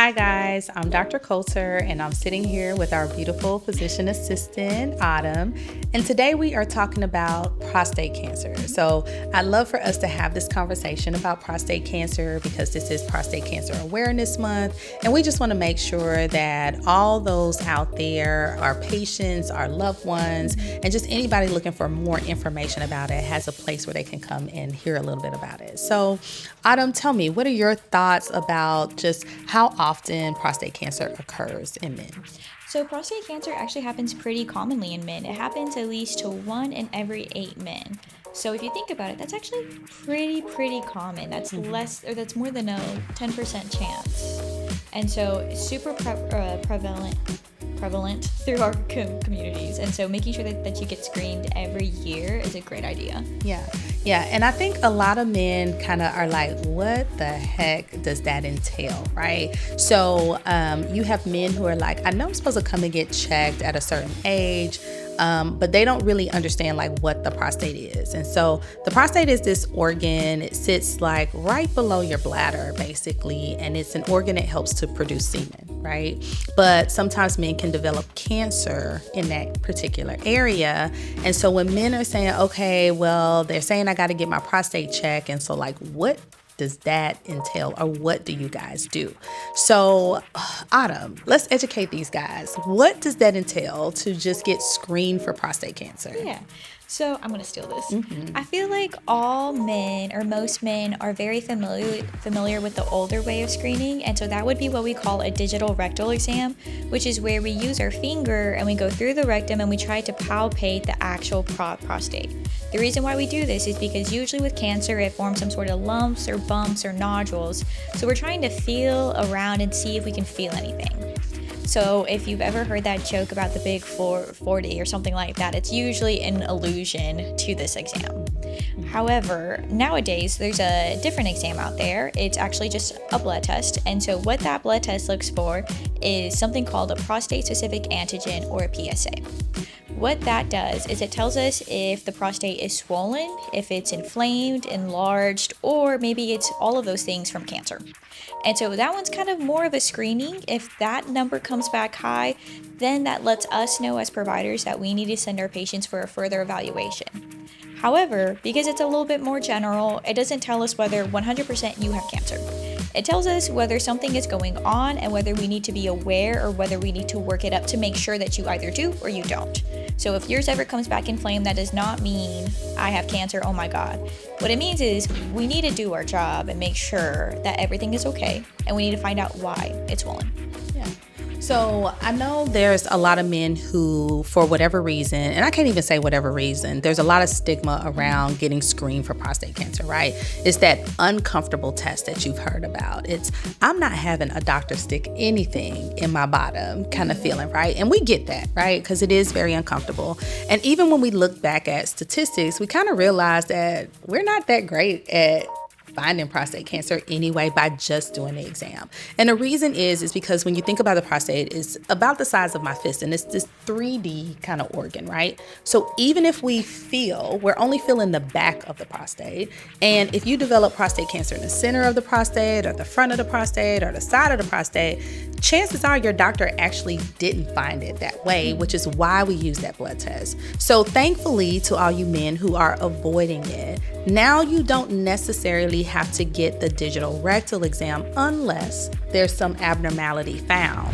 Hi guys, I'm Dr. Coulter and I'm sitting here with our beautiful physician assistant, Autumn. And today we are talking about prostate cancer. So I'd love for us to have this conversation about prostate cancer because this is Prostate Cancer Awareness Month. And we just want to make sure that all those out there, our patients, our loved ones, and just anybody looking for more information about it has a place where they can come and hear a little bit about it. So Autumn, tell me, what are your thoughts about just how often prostate cancer occurs in men? So prostate cancer actually happens pretty commonly in men. It happens at least to 1 in every 8 men. So if you think about it, that's actually pretty common. That's that's more than a 10% chance. And so it's super prevalent through our communities. And so making sure that you get screened every year is a great idea. Yeah. And I think a lot of men kind of are like, what the heck does that entail, right? So you have men who are like, I know I'm supposed to come and get checked at a certain age, but they don't really understand like what the prostate is. And so the prostate is this organ. It sits like right below your bladder, basically, and it's an organ that helps to produce semen, right? But sometimes men can develop cancer in that particular area. And so when men are saying, okay, well, they're saying I got to get my prostate checked, and so like, what does that entail, or what do you guys do? So Autumn, let's educate these guys. What does that entail to just get screened for prostate cancer? Yeah. So I'm going to steal this. I feel like all men or most men are very familiar with the older way of screening. And so that would be what we call a digital rectal exam, which is where we use our finger and we go through the rectum and we try to palpate the actual prostate. The reason why we do this is because usually with cancer, it forms some sort of lumps or bumps or nodules. So we're trying to feel around and see if we can feel anything. So if you've ever heard that joke about the big 40 or something like that, it's usually an allusion to this exam. However, nowadays there's a different exam out there. It's actually just a blood test. And so what that blood test looks for is something called a prostate-specific antigen, or a PSA. What that does is it tells us if the prostate is swollen, if it's inflamed, enlarged, or maybe it's all of those things from cancer. And so that one's kind of more of a screening. If that number comes back high, then that lets us know as providers that we need to send our patients for a further evaluation. However, because it's a little bit more general, it doesn't tell us whether 100% you have cancer. It tells us whether something is going on and whether we need to be aware or whether we need to work it up to make sure that you either do or you don't. So if yours ever comes back inflamed, that does not mean I have cancer, oh my God. What it means is we need to do our job and make sure that everything is okay, and we need to find out why it's swollen. Yeah. So I know there's a lot of men who, for whatever reason, and I can't even say whatever reason, there's a lot of stigma around getting screened for prostate cancer, right? It's that uncomfortable test that you've heard about. It's, I'm not having a doctor stick anything in my bottom kind of feeling, right? And we get that, right? Because it is very uncomfortable. And even when we look back at statistics, we kind of realize that we're not that great at finding prostate cancer anyway by just doing the exam. And the reason is because when you think about the prostate, it's about the size of my fist, and it's this 3D kind of organ, right? So even if we're only feeling the back of the prostate. And if you develop prostate cancer in the center of the prostate or the front of the prostate or the side of the prostate, chances are your doctor actually didn't find it that way, which is why we use that blood test. So thankfully to all you men who are avoiding it, now you don't necessarily have to get the digital rectal exam unless there's some abnormality found.